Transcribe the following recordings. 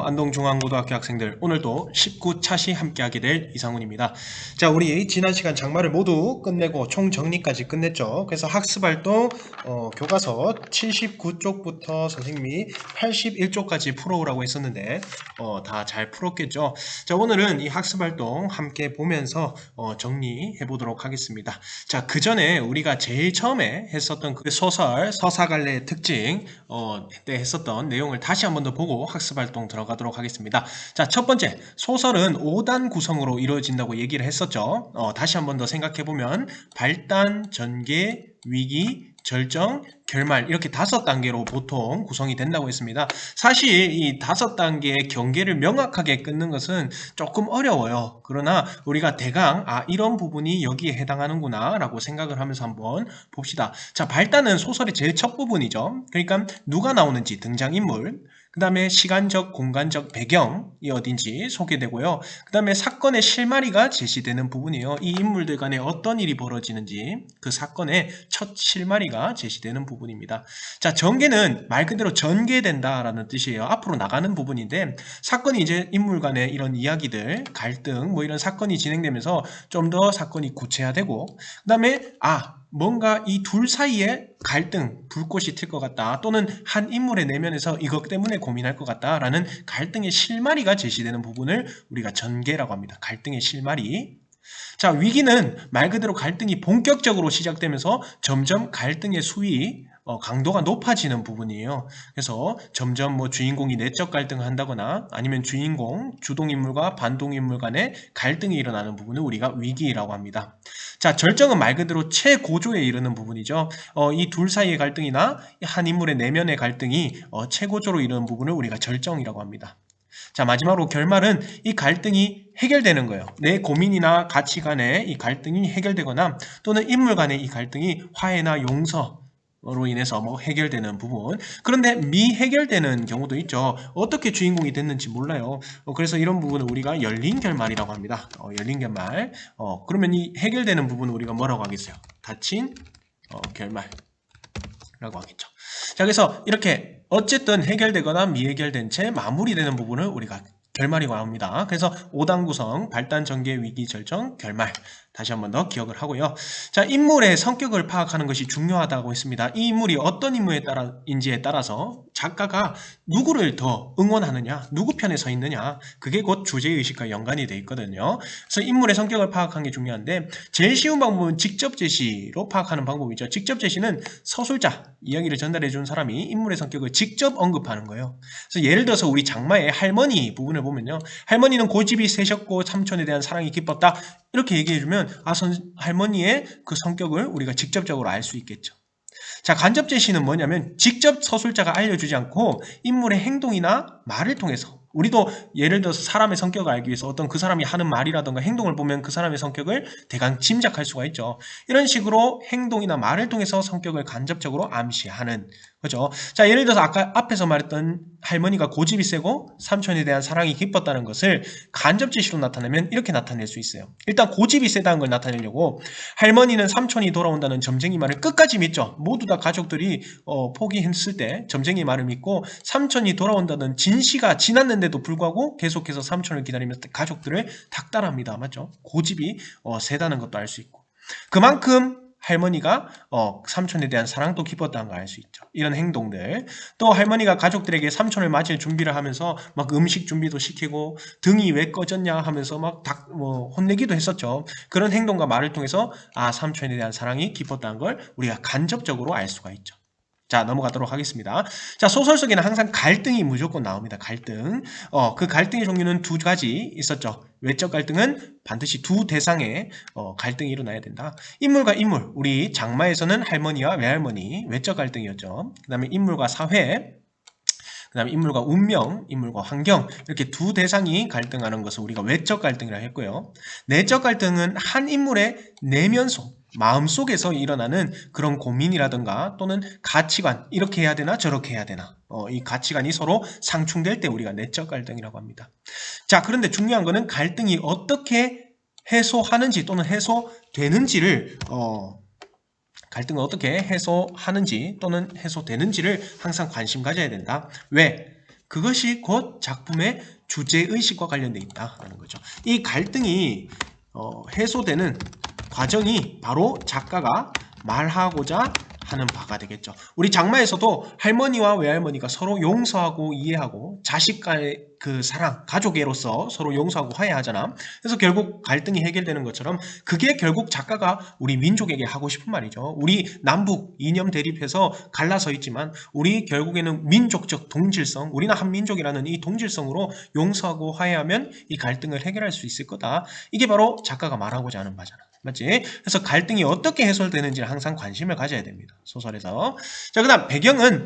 안동중앙고등학교 학생들, 오늘도 19차시 함께하게 될 이상훈입니다. 자, 우리 지난 시간 장마를 모두 끝내고 총 정리까지 끝냈죠. 그래서 학습활동 교과서 79쪽부터 선생님이 81쪽까지 풀어오라고 했었는데 다 잘 풀었겠죠. 자, 오늘은 이 학습활동 함께 보면서 정리해 보도록 하겠습니다. 자, 그 전에 우리가 제일 처음에 했었던 그 소설 서사갈래의 특징 때 했었던 내용을 다시 한 번 더 보고 학습활동 들어가도록 하겠습니다. 자, 첫 번째, 소설은 5단 구성으로 이루어진다고 얘기를 했었죠. 다시 한 번 더 생각해보면 발단, 전개, 위기, 절정, 결말 이렇게 5단계로 보통 구성이 된다고 했습니다. 사실 이 5단계의 경계를 명확하게 끊는 것은 조금 어려워요. 그러나 우리가 대강 이런 부분이 여기에 해당하는구나 라고 생각을 하면서 한번 봅시다. 자, 발단은 소설의 제일 첫 부분이죠. 그러니까 누가 나오는지 등장인물, 그 다음에 시간적, 공간적 배경이 어딘지 소개되고요. 그 다음에 사건의 실마리가 제시되는 부분이에요. 이 인물들 간에 어떤 일이 벌어지는지 그 사건의 첫 실마리가 제시되는 부분입니다. 자, 전개는 말 그대로 전개된다라는 뜻이에요. 앞으로 나가는 부분인데 사건이 이제 인물 간의 이런 이야기들, 갈등, 뭐 이런 사건이 진행되면서 좀 더 사건이 구체화되고 그 다음에 뭔가 이 둘 사이에 갈등, 불꽃이 튈 것 같다. 또는 한 인물의 내면에서 이것 때문에 고민할 것 같다라는 갈등의 실마리가 제시되는 부분을 우리가 전개라고 합니다. 갈등의 실마리. 자, 위기는 말 그대로 갈등이 본격적으로 시작되면서 점점 갈등의 수위, 강도가 높아지는 부분이에요. 그래서 점점 뭐 주인공이 내적 갈등을 한다거나 아니면 주인공, 주동인물과 반동인물 간의 갈등이 일어나는 부분을 우리가 위기라고 합니다. 자, 절정은 말 그대로 최고조에 이르는 부분이죠. 이 둘 사이의 갈등이나 한 인물의 내면의 갈등이 최고조로 이르는 부분을 우리가 절정이라고 합니다. 자, 마지막으로 결말은 이 갈등이 해결되는 거예요. 내 고민이나 가치관의 이 갈등이 해결되거나 또는 인물 간의 이 갈등이 화해나 용서로 인해서 뭐 해결되는 부분. 그런데 미해결되는 경우도 있죠. 어떻게 주인공이 됐는지 몰라요. 그래서 이런 부분을 우리가 열린 결말이라고 합니다. 열린 결말. 그러면 이 해결되는 부분을 우리가 뭐라고 하겠어요? 닫힌 결말이라고 하겠죠. 자, 그래서 이렇게 어쨌든 해결되거나 미해결된 채 마무리되는 부분을 우리가 결말이라고 합니다. 그래서 5단 구성, 발단, 전개, 위기, 절정, 결말. 다시 한 번 더 기억을 하고요. 자, 인물의 성격을 파악하는 것이 중요하다고 했습니다. 이 인물이 어떤 인물인지에 따라서 작가가 누구를 더 응원하느냐, 누구 편에 서 있느냐, 그게 곧 주제의식과 연관이 돼 있거든요. 그래서 인물의 성격을 파악하는 게 중요한데 제일 쉬운 방법은 직접 제시로 파악하는 방법이죠. 직접 제시는 서술자, 이야기를 전달해 준 사람이 인물의 성격을 직접 언급하는 거예요. 그래서 예를 들어서 우리 장마의 할머니 부분을 보면요. 할머니는 고집이 세셨고 삼촌에 대한 사랑이 깊었다. 이렇게 얘기해주면 할머니의 그 성격을 우리가 직접적으로 알 수 있겠죠. 자, 간접 제시는 뭐냐면 직접 서술자가 알려주지 않고 인물의 행동이나 말을 통해서 우리도 예를 들어서 사람의 성격을 알기 위해서 어떤 그 사람이 하는 말이라든가 행동을 보면 그 사람의 성격을 대강 짐작할 수가 있죠. 이런 식으로 행동이나 말을 통해서 성격을 간접적으로 암시하는 거죠. 자, 예를 들어서 아까 앞에서 말했던 할머니가 고집이 세고 삼촌에 대한 사랑이 깊었다는 것을 간접 제시로 나타내면 이렇게 나타낼 수 있어요. 일단 고집이 세다는 걸 나타내려고 할머니는 삼촌이 돌아온다는 점쟁이 말을 끝까지 믿죠. 모두 다 가족들이 포기했을 때 점쟁이 말을 믿고 삼촌이 돌아온다는 진시가 지났는데도 불구하고 계속해서 삼촌을 기다리면서 가족들을 닥달합니다. 맞죠? 고집이 세다는 것도 알 수 있고 그만큼 할머니가 삼촌에 대한 사랑도 깊었다는 걸 알 수 있죠. 이런 행동들. 또 할머니가 가족들에게 삼촌을 맞을 준비를 하면서 막 음식 준비도 시키고 등이 왜 꺼졌냐 하면서 막 혼내기도 했었죠. 그런 행동과 말을 통해서 삼촌에 대한 사랑이 깊었다는 걸 우리가 간접적으로 알 수가 있죠. 자, 넘어가도록 하겠습니다. 자, 소설 속에는 항상 갈등이 무조건 나옵니다. 갈등. 그 갈등의 종류는 두 가지 있었죠. 외적 갈등은 반드시 두 대상의 갈등이 일어나야 된다. 인물과 인물. 우리 장마에서는 할머니와 외할머니. 외적 갈등이었죠. 그 다음에 인물과 사회. 그 다음에 인물과 운명, 인물과 환경 이렇게 두 대상이 갈등하는 것을 우리가 외적 갈등이라고 했고요. 내적 갈등은 한 인물의 내면속, 마음속에서 일어나는 그런 고민이라든가 또는 가치관, 이렇게 해야 되나 저렇게 해야 되나 이 가치관이 서로 상충될 때 우리가 내적 갈등이라고 합니다. 자, 그런데 중요한 거는 갈등이 어떻게 해소하는지 또는 해소되는지를 갈등을 어떻게 해소하는지 또는 해소되는지를 항상 관심 가져야 된다. 왜? 그것이 곧 작품의 주제의식과 관련되어 있다라는 거죠. 이 갈등이 해소되는 과정이 바로 작가가 말하고자 하는 바가 되겠죠. 우리 장마에서도 할머니와 외할머니가 서로 용서하고 이해하고 자식과의 그 사랑, 가족애로서 서로 용서하고 화해하잖아. 그래서 결국 갈등이 해결되는 것처럼 그게 결국 작가가 우리 민족에게 하고 싶은 말이죠. 우리 남북 이념 대립해서 갈라서 있지만 우리 결국에는 민족적 동질성, 우리는 한민족이라는 이 동질성으로 용서하고 화해하면 이 갈등을 해결할 수 있을 거다. 이게 바로 작가가 말하고자 하는 바잖아. 맞지? 그래서 갈등이 어떻게 해소되는지를 항상 관심을 가져야 됩니다. 소설에서. 자, 그 다음 배경은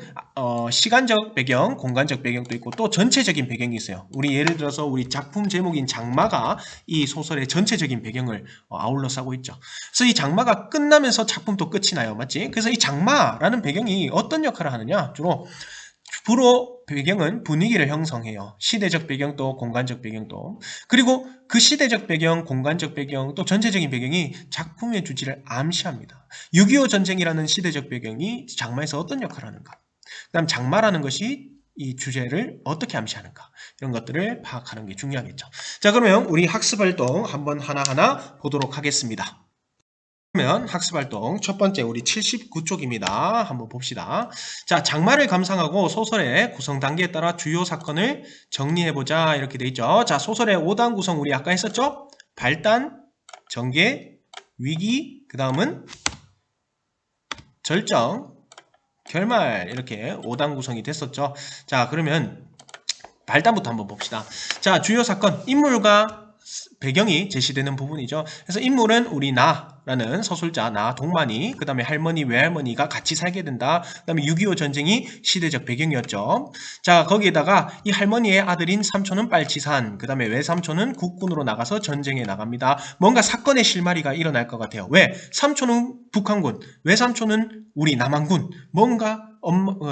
시간적 배경, 공간적 배경도 있고 또 전체적인 배경이 있어요. 우리 예를 들어서 우리 작품 제목인 장마가 이 소설의 전체적인 배경을 아울러 싸고 있죠. 그래서 이 장마가 끝나면서 작품도 끝이 나요. 맞지? 그래서 이 장마라는 배경이 어떤 역할을 하느냐? 주로 배경은 분위기를 형성해요. 시대적 배경도 공간적 배경도. 그리고 그 시대적 배경, 공간적 배경, 또 전체적인 배경이 작품의 주제를 암시합니다. 6.25 전쟁이라는 시대적 배경이 장마에서 어떤 역할을 하는가? 그 다음 장마라는 것이 이 주제를 어떻게 암시하는가? 이런 것들을 파악하는 게 중요하겠죠. 자, 그러면 우리 학습활동 한번 하나하나 보도록 하겠습니다. 그러면 학습활동 첫 번째 우리 79쪽입니다. 한번 봅시다. 자, 장마를 감상하고 소설의 구성 단계에 따라 주요 사건을 정리해보자 이렇게 돼 있죠. 자, 소설의 5단 구성 우리 아까 했었죠? 발단, 전개, 위기, 그 다음은 절정, 결말 이렇게 5단 구성이 됐었죠. 자, 그러면 발단부터 한번 봅시다. 자, 주요 사건, 인물과 배경이 제시되는 부분이죠. 그래서 인물은 우리 나라는 서술자, 나, 동만이, 그 다음에 할머니, 외할머니가 같이 살게 된다. 그 다음에 6.25 전쟁이 시대적 배경이었죠. 자, 거기에다가 이 할머니의 아들인 삼촌은 빨치산, 그 다음에 외삼촌은 국군으로 나가서 전쟁에 나갑니다. 뭔가 사건의 실마리가 일어날 것 같아요. 왜? 삼촌은 북한군, 외삼촌은 우리 남한군, 뭔가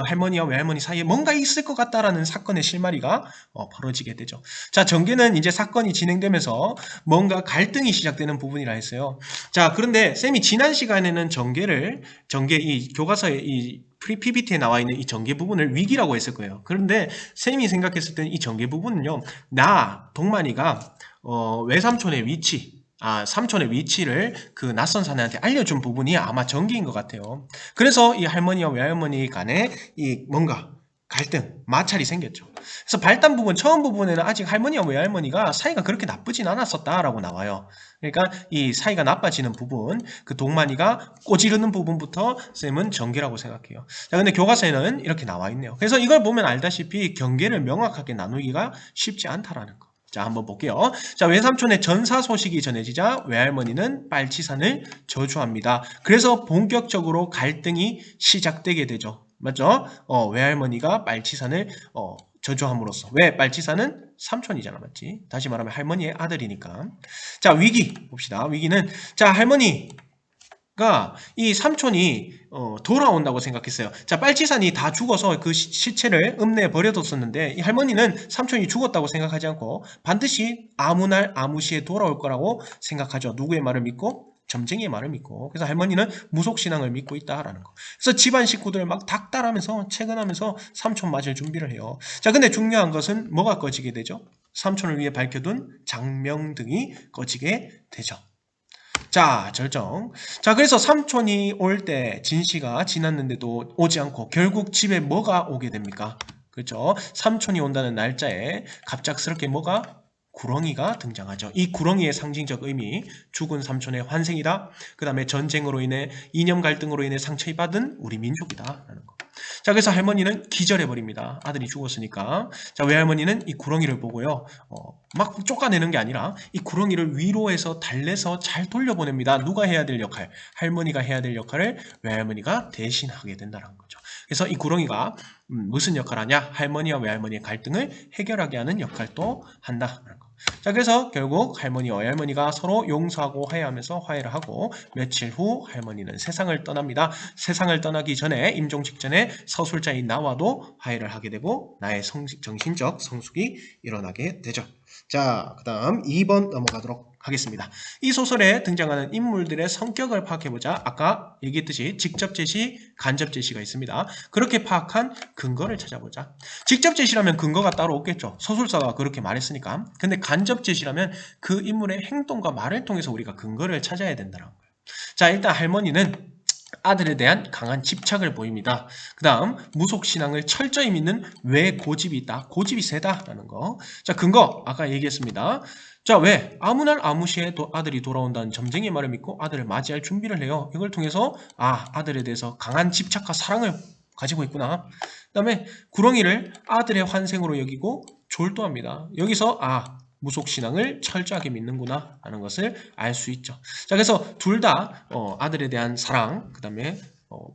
할머니와 외할머니 사이에 뭔가 있을 것 같다라는 사건의 실마리가 벌어지게 되죠. 자, 전개는 이제 사건이 진행되면서 뭔가 갈등이 시작되는 부분이라 했어요. 자, 그런데 쌤이 지난 시간에는 이 교과서에 이 PPT에 나와 있는 이 전개 부분을 위기라고 했을 거예요. 그런데 쌤이 생각했을 때는 이 전개 부분은요, 동만이가 외삼촌의 위치, 삼촌의 위치를 그 낯선 사내한테 알려준 부분이 아마 전개인 것 같아요. 그래서 이 할머니와 외할머니 간에 이 뭔가 갈등, 마찰이 생겼죠. 그래서 발단 부분, 처음 부분에는 아직 할머니와 외할머니가 사이가 그렇게 나쁘진 않았었다라고 나와요. 그러니까 이 사이가 나빠지는 부분, 그 동만이가 꼬지르는 부분부터 쌤은 전개라고 생각해요. 자, 근데 교과서에는 이렇게 나와 있네요. 그래서 이걸 보면 알다시피 경계를 명확하게 나누기가 쉽지 않다라는 거. 자, 한번 볼게요. 자, 외삼촌의 전사 소식이 전해지자 외할머니는 빨치산을 저주합니다. 그래서 본격적으로 갈등이 시작되게 되죠. 맞죠? 외할머니가 빨치산을 저주함으로써. 왜? 빨치산은 삼촌이잖아, 맞지? 다시 말하면 할머니의 아들이니까. 자, 위기 봅시다. 위기는 자, 할머니가 이 삼촌이 돌아온다고 생각했어요. 자, 빨치산이 다 죽어서 그 시체를 읍내에 버려뒀었는데 이 할머니는 삼촌이 죽었다고 생각하지 않고 반드시 아무 날 아무 시에 돌아올 거라고 생각하죠. 누구의 말을 믿고? 점쟁이의 말을 믿고. 그래서 할머니는 무속신앙을 믿고 있다라는 거. 그래서 집안 식구들 막 닥달하면서 채근하면서 삼촌 맞을 준비를 해요. 자, 근데 중요한 것은 뭐가 꺼지게 되죠? 삼촌을 위해 밝혀둔 장명등이 꺼지게 되죠. 자, 절정. 자, 그래서 삼촌이 올 때 진씨가 지났는데도 오지 않고 결국 집에 뭐가 오게 됩니까? 그렇죠? 삼촌이 온다는 날짜에 갑작스럽게 뭐가? 구렁이가 등장하죠. 이 구렁이의 상징적 의미, 죽은 삼촌의 환생이다. 그 다음에 전쟁으로 인해 이념 갈등으로 인해 상처받은 우리 민족이다라는 거. 자, 그래서 할머니는 기절해버립니다. 아들이 죽었으니까. 자, 외할머니는 이 구렁이를 보고요, 막 쫓아내는 게 아니라 이 구렁이를 위로해서 달래서 잘 돌려보냅니다. 누가 해야 될 역할? 할머니가 해야 될 역할을 외할머니가 대신하게 된다는 거죠. 그래서 이 구렁이가 무슨 역할을 하냐? 할머니와 외할머니의 갈등을 해결하게 하는 역할도 한다는 거. 자, 그래서 결국 할머니와 외할머니가 서로 용서하고 화해하면서 화해를 하고 며칠 후 할머니는 세상을 떠납니다. 세상을 떠나기 전에 임종 직전에 서술자인 나와도 화해를 하게 되고 나의 정신적 성숙이 일어나게 되죠. 자, 그 다음 2번 넘어가도록 하겠습니다. 이 소설에 등장하는 인물들의 성격을 파악해보자. 아까 얘기했듯이 직접 제시, 간접 제시가 있습니다. 그렇게 파악한 근거를 찾아보자. 직접 제시라면 근거가 따로 없겠죠. 소설사가 그렇게 말했으니까. 근데 간접 제시라면 그 인물의 행동과 말을 통해서 우리가 근거를 찾아야 된다는 거예요. 자, 일단 할머니는 아들에 대한 강한 집착을 보입니다. 그 다음 무속신앙을 철저히 믿는 왜 고집이 있다. 고집이 세다라는 거. 자, 근거 아까 얘기했습니다. 자, 왜? 아무 날 아무 시에 아들이 돌아온다는 점쟁이의 말을 믿고 아들을 맞이할 준비를 해요. 이걸 통해서 아들에 대해서 강한 집착과 사랑을 가지고 있구나. 그 다음에 구렁이를 아들의 환생으로 여기고 졸도합니다. 여기서 무속신앙을 철저하게 믿는구나 하는 것을 알 수 있죠. 자, 그래서 둘 다 아들에 대한 사랑, 그 다음에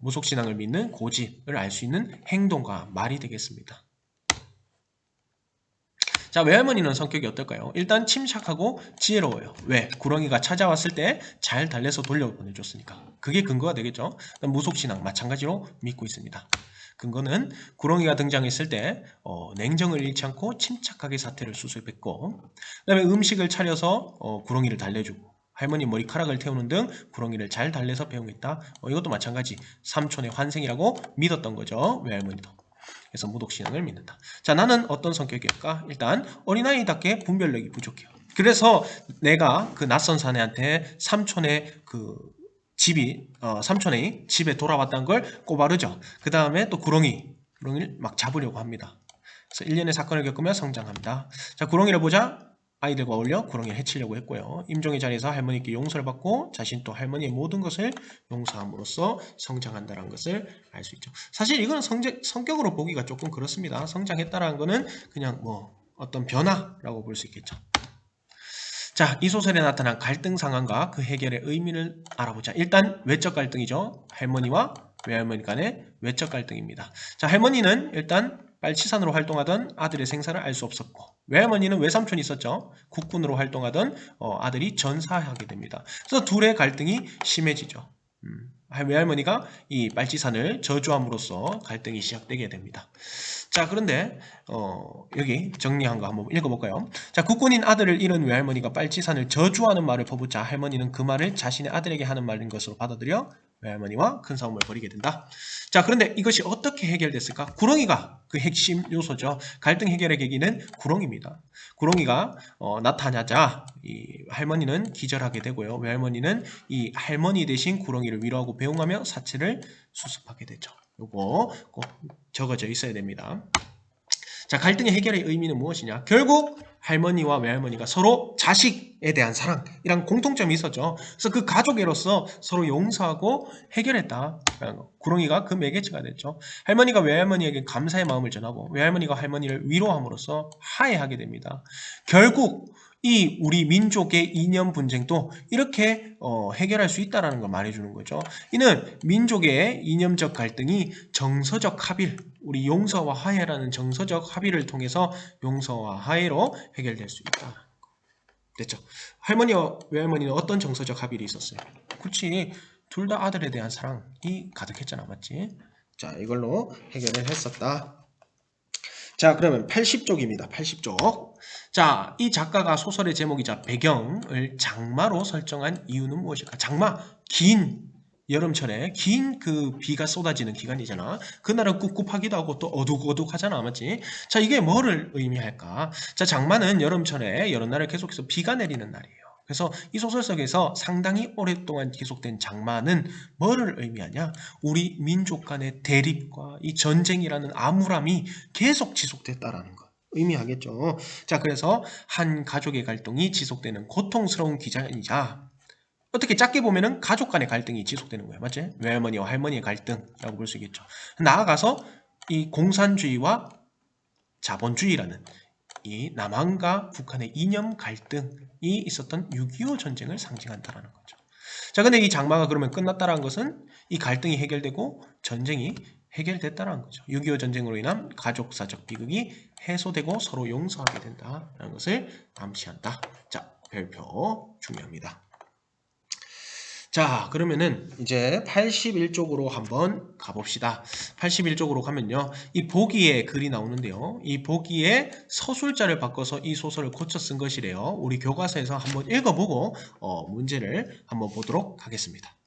무속신앙을 믿는 고집을 알 수 있는 행동과 말이 되겠습니다. 자, 외할머니는 성격이 어떨까요? 일단 침착하고 지혜로워요. 왜? 구렁이가 찾아왔을 때 잘 달래서 돌려보내줬으니까. 그게 근거가 되겠죠. 무속신앙 마찬가지로 믿고 있습니다. 근거는 구렁이가 등장했을 때 냉정을 잃지 않고 침착하게 사태를 수습했고, 그 다음에 음식을 차려서 구렁이를 달래주고, 할머니 머리카락을 태우는 등 구렁이를 잘 달래서 배웅했다. 이것도 마찬가지 삼촌의 환생이라고 믿었던 거죠. 외할머니도. 그래서 무속신앙을 믿는다. 자, 나는 어떤 성격일까? 일단 어린아이답게 분별력이 부족해요. 그래서 내가 그 낯선 사내한테 삼촌의 삼촌의 집에 돌아왔다는 걸 꼬바르죠. 그 다음에 또 구렁이를 막 잡으려고 합니다. 그래서 일련의 사건을 겪으며 성장합니다. 자, 구렁이를 보자. 아이들과 어울려 구렁이를 해치려고 했고요. 임종의 자리에서 할머니께 용서를 받고 자신 또 할머니의 모든 것을 용서함으로써 성장한다는 것을 알 수 있죠. 사실 이거는 성격으로 보기가 조금 그렇습니다. 성장했다는 거는 그냥 어떤 변화라고 볼 수 있겠죠. 자, 이 소설에 나타난 갈등 상황과 그 해결의 의미를 알아보자. 일단 외적 갈등이죠. 할머니와 외할머니 간의 외적 갈등입니다. 자, 할머니는 일단 빨치산으로 활동하던 아들의 생사를 알 수 없었고, 외할머니는 외삼촌이 있었죠. 국군으로 활동하던 아들이 전사하게 됩니다. 그래서 둘의 갈등이 심해지죠. 외할머니가 이 빨치산을 저주함으로써 갈등이 시작되게 됩니다. 자, 그런데 여기 정리한 거 한번 읽어볼까요? 자, 국군인 아들을 잃은 외할머니가 빨치산을 저주하는 말을 퍼붓자 할머니는 그 말을 자신의 아들에게 하는 말인 것으로 받아들여 외할머니와 큰 싸움을 벌이게 된다. 자, 그런데 이것이 어떻게 해결됐을까? 구렁이가 그 핵심 요소죠. 갈등 해결의 계기는 구렁이입니다. 구렁이가 나타나자 이 할머니는 기절하게 되고요. 외할머니는 이 할머니 대신 구렁이를 위로하고 배웅하며 사체를 수습하게 되죠. 요거 꼭 적어져 있어야 됩니다. 자, 갈등의 해결의 의미는 무엇이냐? 결국 할머니와 외할머니가 서로 자식에 대한 사랑이란 공통점이 있었죠. 그래서 그 가족애로서 서로 용서하고 해결했다. 구렁이가 그 매개체가 됐죠. 할머니가 외할머니에게 감사의 마음을 전하고 외할머니가 할머니를 위로함으로써 화해하게 됩니다. 결국 이 우리 민족의 이념 분쟁도 이렇게 해결할 수 있다는 걸 말해주는 거죠. 이는 민족의 이념적 갈등이 정서적 합일, 우리 용서와 화해라는 정서적 합의를 통해서 용서와 화해로 해결될 수 있다. 됐죠? 할머니와 외할머니는 어떤 정서적 합의가 있었어요? 그렇지, 둘 다 아들에 대한 사랑이 가득했잖아, 맞지? 자, 이걸로 해결을 했었다. 자, 그러면 80쪽입니다. 80쪽. 자, 이 작가가 소설의 제목이자 배경을 장마로 설정한 이유는 무엇일까? 장마, 긴 여름철에 긴 그 비가 쏟아지는 기간이잖아. 그날은 꿉꿉하기도 하고 또 어둑어둑하잖아, 맞지? 자, 이게 뭐를 의미할까? 자, 장마는 여름철에 여러 날을 계속해서 비가 내리는 날이에요. 그래서 이 소설 속에서 상당히 오랫동안 계속된 장마는 뭐를 의미하냐? 우리 민족 간의 대립과 이 전쟁이라는 암울함이 계속 지속됐다라는 것 의미하겠죠. 자, 그래서 한 가족의 갈등이 지속되는 고통스러운 기간이자 어떻게 작게 보면은 가족 간의 갈등이 지속되는 거예요. 맞지? 외할머니와 할머니의 갈등이라고 볼 수 있겠죠. 나아가서 이 공산주의와 자본주의라는 이 남한과 북한의 이념 갈등이 있었던 6.25 전쟁을 상징한다는 거죠. 자, 근데 이 장마가 그러면 끝났다는 것은 이 갈등이 해결되고 전쟁이 해결됐다는 거죠. 6.25 전쟁으로 인한 가족사적 비극이 해소되고 서로 용서하게 된다는 것을 암시한다. 자, 별표 중요합니다. 자, 그러면은 이제 81쪽으로 한번 가봅시다. 81쪽으로 가면요. 이 보기에 글이 나오는데요. 이 보기에 서술자를 바꿔서 이 소설을 고쳐 쓴 것이래요. 우리 교과서에서 한번 읽어보고 문제를 한번 보도록 하겠습니다.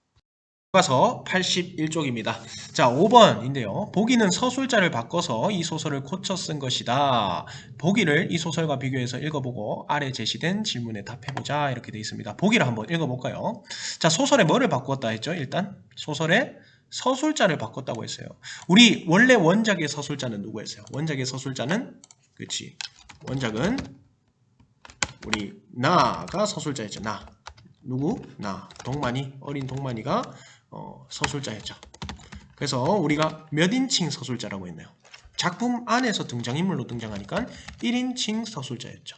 교과서 81쪽입니다. 자, 5번인데요. 보기는 서술자를 바꿔서 이 소설을 고쳐 쓴 것이다. 보기를 이 소설과 비교해서 읽어보고 아래 제시된 질문에 답해보자. 이렇게 되어 있습니다. 보기를 한번 읽어볼까요? 자, 소설에 뭐를 바꿨다 했죠? 일단 소설에 서술자를 바꿨다고 했어요. 우리 원래 원작의 서술자는 누구였어요? 원작의 서술자는 그렇지. 원작은 우리 나가 서술자였죠. 나. 누구? 나. 동만이. 어린 동만이가 서술자였죠. 그래서 우리가 몇 인칭 서술자라고 했나요? 작품 안에서 등장인물로 등장하니까 1인칭 서술자였죠.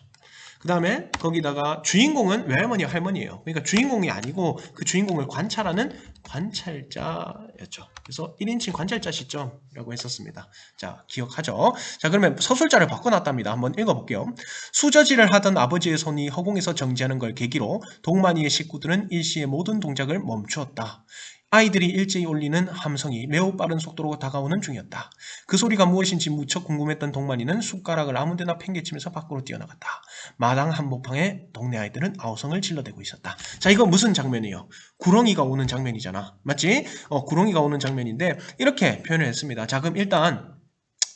그 다음에 거기다가 주인공은 외할머니 할머니예요. 그러니까 주인공이 아니고 그 주인공을 관찰하는 관찰자였죠. 그래서 1인칭 관찰자 시점이라고 했었습니다. 자, 기억하죠? 자, 그러면 서술자를 바꿔놨답니다. 한번 읽어볼게요. 수저질을 하던 아버지의 손이 허공에서 정지하는 걸 계기로 동만이의 식구들은 일시에 모든 동작을 멈추었다. 아이들이 일제히 울리는 함성이 매우 빠른 속도로 다가오는 중이었다. 그 소리가 무엇인지 무척 궁금했던 동만이는 숟가락을 아무데나 팽개치면서 밖으로 뛰어나갔다. 마당 한복판에 동네 아이들은 아우성을 질러대고 있었다. 자, 이거 무슨 장면이에요? 구렁이가 오는 장면이잖아. 맞지? 구렁이가 오는 장면인데 이렇게 표현을 했습니다. 자, 그럼 일단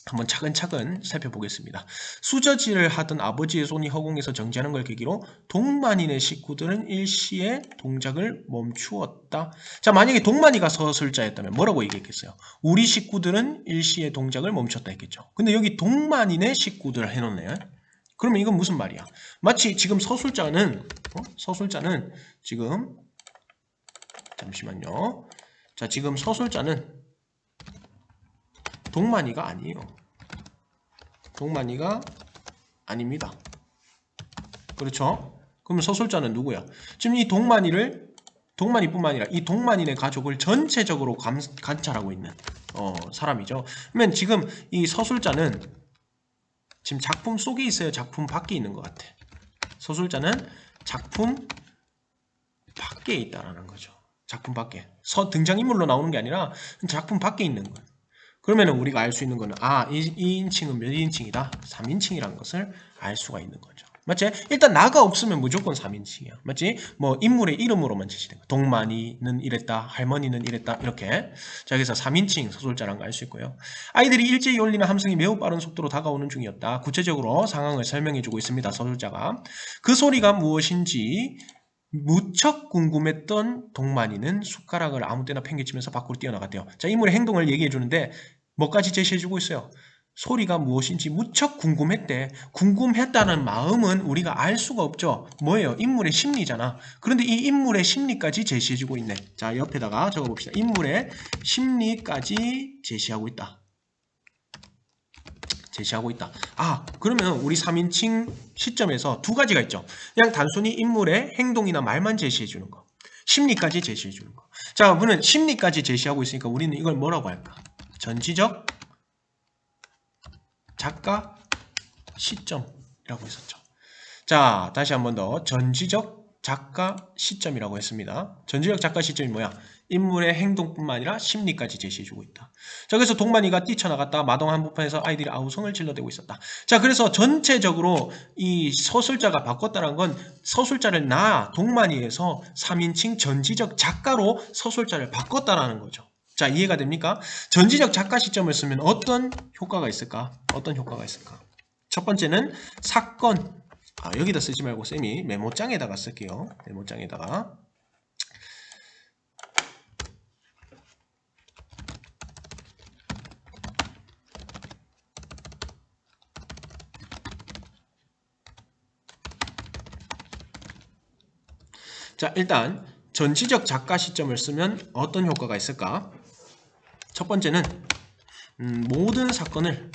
한번 차근차근 살펴보겠습니다. 수저질을 하던 아버지의 손이 허공에서 정지하는 걸 계기로 동만이네 식구들은 일시에 동작을 멈추었다. 자, 만약에 동만이가 서술자였다면 뭐라고 얘기했겠어요? 우리 식구들은 일시에 동작을 멈췄다 했겠죠. 근데 여기 동만이네 식구들 해놓네. 그러면 이건 무슨 말이야? 마치 지금 서술자는 지금 잠시만요. 자, 지금 서술자는 동만이가 아니에요. 동만이가 아닙니다. 그렇죠? 그러면 서술자는 누구야? 지금 이 동만이뿐만 아니라 이 동만이네 가족을 전체적으로 관찰하고 있는 사람이죠. 그러면 지금 이 서술자는 지금 작품 속에 있어요? 작품 밖에 있는 것 같아? 서술자는 작품 밖에 있다라는 거죠. 작품 밖에. 등장인물로 나오는 게 아니라 작품 밖에 있는 거예요. 그러면 우리가 알 수 있는 거는 이 인칭은 몇 인칭이다? 3인칭이라는 것을 알 수가 있는 거죠. 맞지? 일단 나가 없으면 무조건 3인칭이야. 맞지? 뭐 인물의 이름으로만 제시된 거. 동만이는 이랬다. 할머니는 이랬다. 이렇게. 자, 그래서 3인칭 서술자라는 거 알 수 있고요. 아이들이 일제히 울리는 함성이 매우 빠른 속도로 다가오는 중이었다. 구체적으로 상황을 설명해주고 있습니다. 서술자가. 그 소리가 무엇인지 무척 궁금했던 동만이는 숟가락을 아무 때나 팽개치면서 밖으로 뛰어나갔대요. 자, 인물의 행동을 얘기해 주는데 뭐까지 제시해주고 있어요? 소리가 무엇인지 무척 궁금했대. 궁금했다는 마음은 우리가 알 수가 없죠. 뭐예요? 인물의 심리잖아. 그런데 이 인물의 심리까지 제시해주고 있네. 자, 옆에다가 적어봅시다. 인물의 심리까지 제시하고 있다. 그러면 우리 3인칭 시점에서 두 가지가 있죠. 그냥 단순히 인물의 행동이나 말만 제시해 주는 거. 심리까지 제시해 주는 거. 자, 우리는 심리까지 제시하고 있으니까 우리는 이걸 뭐라고 할까? 전지적 작가 시점이라고 했었죠. 자, 다시 한 번 더. 전지적 작가 시점이라고 했습니다. 전지적 작가 시점이 뭐야? 인물의 행동뿐만 아니라 심리까지 제시해주고 있다. 자, 그래서 동만이가 뛰쳐나갔다. 마당 한복판에서 아이들이 아우성을 질러대고 있었다. 자, 그래서 전체적으로 이 서술자가 바꿨다는 건 서술자를 동만이에서 3인칭 전지적 작가로 서술자를 바꿨다라는 거죠. 자, 이해가 됩니까? 전지적 작가 시점을 쓰면 어떤 효과가 있을까? 첫 번째는 사건. 여기다 쓰지 말고 쌤이 메모장에다가 쓸게요. 메모장에다가. 자, 일단 전지적 작가 시점을 쓰면 어떤 효과가 있을까? 첫 번째는 모든 사건을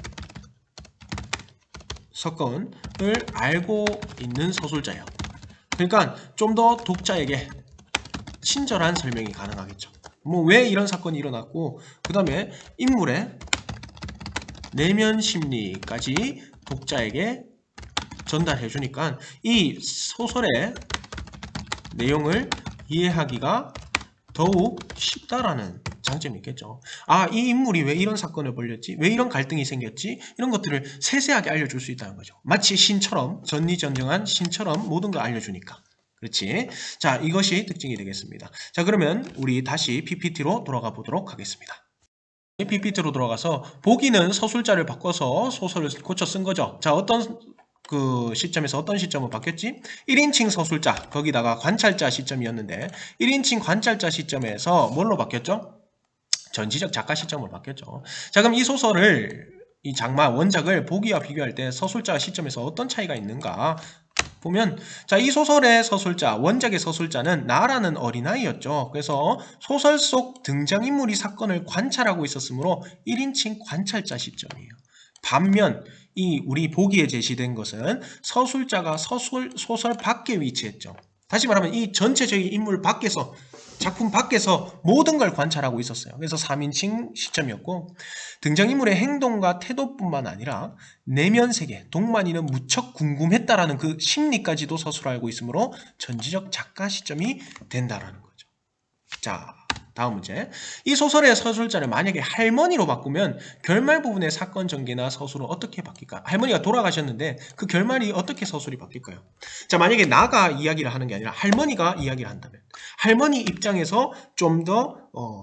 알고 있는 서술자예요. 그러니까 좀 더 독자에게 친절한 설명이 가능하겠죠. 뭐 왜 이런 사건이 일어났고 그 다음에 인물의 내면 심리까지 독자에게 전달해 주니까 이 소설의 내용을 이해하기가 더욱 쉽다라는 장점이 있겠죠. 아, 이 인물이 왜 이런 사건을 벌였지? 왜 이런 갈등이 생겼지? 이런 것들을 세세하게 알려줄 수 있다는 거죠. 마치 신처럼, 전리전능한 신처럼 모든 걸 알려주니까. 그렇지? 자, 이것이 특징이 되겠습니다. 자, 그러면 우리 다시 PPT로 돌아가 보도록 하겠습니다. PPT로 돌아가서 보기는 서술자를 바꿔서 소설을 고쳐 쓴 거죠. 자, 어떤 그 시점에서 어떤 시점으로 바뀌었지? 1인칭 서술자, 거기다가 관찰자 시점이었는데 1인칭 관찰자 시점에서 뭘로 바뀌었죠? 전지적 작가 시점으로 바뀌었죠. 자, 그럼 이 소설을, 이 장마, 원작을 보기와 비교할 때 서술자 시점에서 어떤 차이가 있는가 보면, 자, 이 소설의 서술자, 원작의 서술자는 나라는 어린아이였죠. 그래서 소설 속 등장인물이 사건을 관찰하고 있었으므로 1인칭 관찰자 시점이에요. 반면 이 우리 보기에 제시된 것은 서술자가 소설 밖에 위치했죠. 다시 말하면 이 전체적인 인물 밖에서, 작품 밖에서 모든 걸 관찰하고 있었어요. 그래서 3인칭 시점이었고, 등장인물의 행동과 태도뿐만 아니라 내면 세계, 동만이는 무척 궁금했다라는 그 심리까지도 서술하고 있으므로 전지적 작가 시점이 된다라는 거죠. 자, 다음 문제. 이 소설의 서술자를 만약에 할머니로 바꾸면 결말 부분의 사건 전개나 서술은 어떻게 바뀔까? 할머니가 돌아가셨는데 그 결말이 어떻게 서술이 바뀔까요? 자, 만약에 나가 이야기를 하는 게 아니라 할머니가 이야기를 한다면 할머니 입장에서 좀 더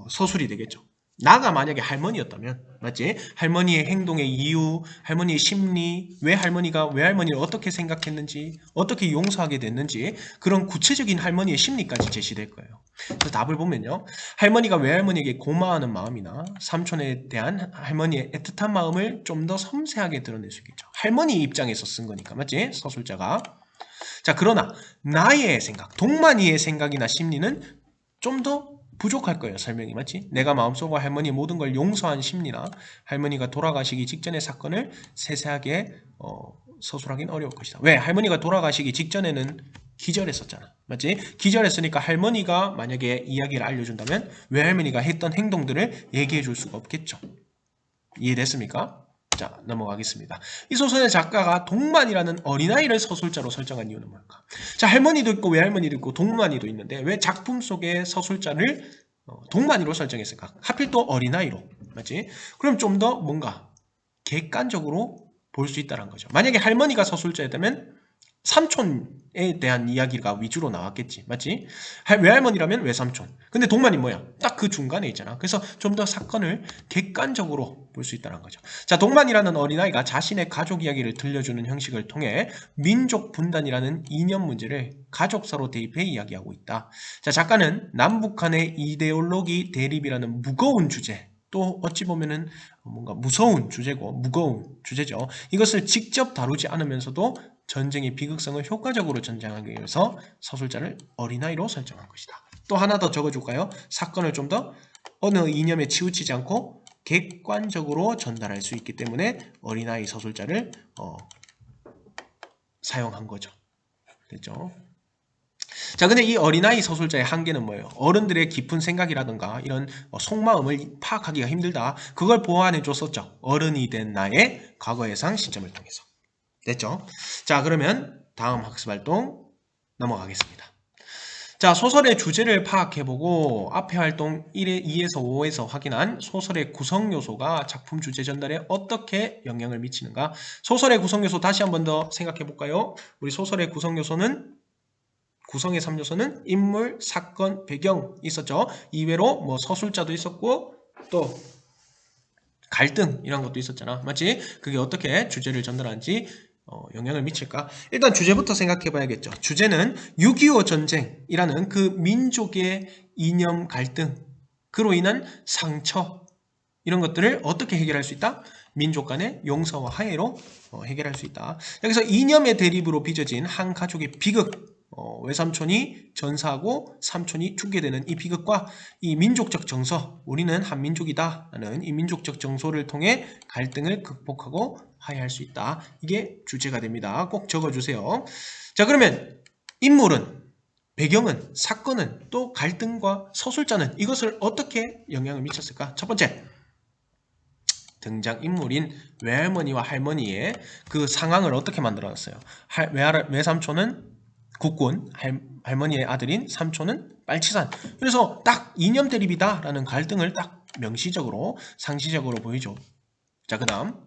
서술이 되겠죠. 나가 만약에 할머니였다면, 맞지? 할머니의 행동의 이유, 할머니의 심리, 왜 할머니를 어떻게 생각했는지, 어떻게 용서하게 됐는지, 그런 구체적인 할머니의 심리까지 제시될 거예요. 그래서 답을 보면요. 할머니가 외할머니에게 고마워하는 마음이나 삼촌에 대한 할머니의 애틋한 마음을 좀 더 섬세하게 드러낼 수 있겠죠. 할머니 입장에서 쓴 거니까, 맞지? 서술자가. 자, 그러나 나의 생각, 동만이의 생각이나 심리는 좀 더 부족할 거예요. 설명이, 맞지? 내가 마음속으로 할머니의 모든 걸 용서한 심리나 할머니가 돌아가시기 직전의 사건을 세세하게 서술하기는 어려울 것이다. 왜? 할머니가 돌아가시기 직전에는 기절했었잖아. 맞지? 기절했으니까 할머니가 만약에 이야기를 알려준다면 외할머니가 했던 행동들을 얘기해 줄 수가 없겠죠. 이해됐습니까? 자, 넘어가겠습니다. 이 소설의 작가가 동만이라는 어린아이를 서술자로 설정한 이유는 뭘까? 자, 할머니도 있고 외할머니도 있고 동만이도 있는데 왜 작품 속의 서술자를 동만이로 설정했을까? 하필 또 어린아이로. 맞지? 그럼 좀 더 뭔가 객관적으로 볼 수 있다는 거죠. 만약에 할머니가 서술자였다면 삼촌에 대한 이야기가 위주로 나왔겠지. 맞지? 외할머니라면 외삼촌. 근데 동만이 뭐야? 딱 그 중간에 있잖아. 그래서 좀 더 사건을 객관적으로 볼 수 있다는 거죠. 자, 동만이라는 어린아이가 자신의 가족 이야기를 들려주는 형식을 통해 민족 분단이라는 이념 문제를 가족사로 대입해 이야기하고 있다. 자, 작가는 남북한의 이데올로기 대립이라는 무거운 주제, 또 어찌 보면은 뭔가 무서운 주제고 무거운 주제죠. 이것을 직접 다루지 않으면서도 전쟁의 비극성을 효과적으로 전장하기 위해서 서술자를 어린아이로 설정한 것이다. 또 하나 더 적어줄까요? 사건을 좀 더 어느 이념에 치우치지 않고 객관적으로 전달할 수 있기 때문에 어린아이 서술자를 사용한 거죠. 됐죠? 자, 근데 이 어린아이 서술자의 한계는 뭐예요? 어른들의 깊은 생각이라든가 이런 속마음을 파악하기가 힘들다. 그걸 보완해 줬었죠. 어른이 된 나의 과거의 상 시점을 통해서. 됐죠? 자, 그러면 다음 학습활동 넘어가겠습니다. 자, 소설의 주제를 파악해보고 앞에 활동 2에서 5에서 확인한 소설의 구성 요소가 작품 주제 전달에 어떻게 영향을 미치는가? 소설의 구성 요소 다시 한 번 더 생각해볼까요? 우리 소설의 구성 요소는 구성의 3요소는 인물, 사건, 배경 있었죠. 이외로 뭐 서술자도 있었고 또 갈등 이런 것도 있었잖아. 맞지? 그게 어떻게 주제를 전달하는지 영향을 미칠까? 일단 주제부터 생각해 봐야겠죠. 주제는 6.25 전쟁이라는 그 민족의 이념 갈등, 그로 인한 상처 이런 것들을 어떻게 해결할 수 있다? 민족 간의 용서와 화해로 해결할 수 있다. 여기서 이념의 대립으로 빚어진 한 가족의 비극, 외삼촌이 전사하고 삼촌이 죽게 되는 이 비극과 이 민족적 정서, 우리는 한민족이다 라는 이 민족적 정서를 통해 갈등을 극복하고 화해할 수 있다. 이게 주제가 됩니다. 꼭 적어주세요. 자, 그러면 인물은, 배경은, 사건은, 또 갈등과 서술자는 이것을 어떻게 영향을 미쳤을까? 첫 번째, 등장인물인 외할머니와 할머니의 그 상황을 어떻게 만들어놨어요? 외삼촌은 국군, 할머니의 아들인 삼촌은 빨치산. 그래서 딱 이념 대립이다라는 갈등을 딱 명시적으로 상시적으로 보이죠. 자, 그다음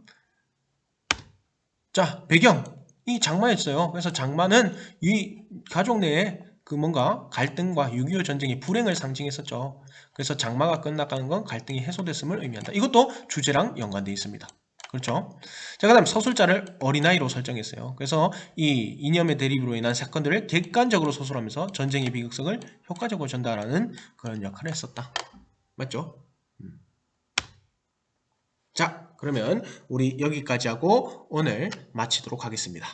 자, 배경이 장마였어요. 그래서 장마는 이 가족 내에 그 뭔가 갈등과 6.25 전쟁의 불행을 상징했었죠. 그래서 장마가 끝나가는 건 갈등이 해소됐음을 의미한다. 이것도 주제랑 연관되어 있습니다. 그렇죠? 자, 그 다음 서술자를 어린아이로 설정했어요. 그래서 이 이념의 대립으로 인한 사건들을 객관적으로 서술하면서 전쟁의 비극성을 효과적으로 전달하는 그런 역할을 했었다. 맞죠? 자, 그러면 우리 여기까지 하고 오늘 마치도록 하겠습니다.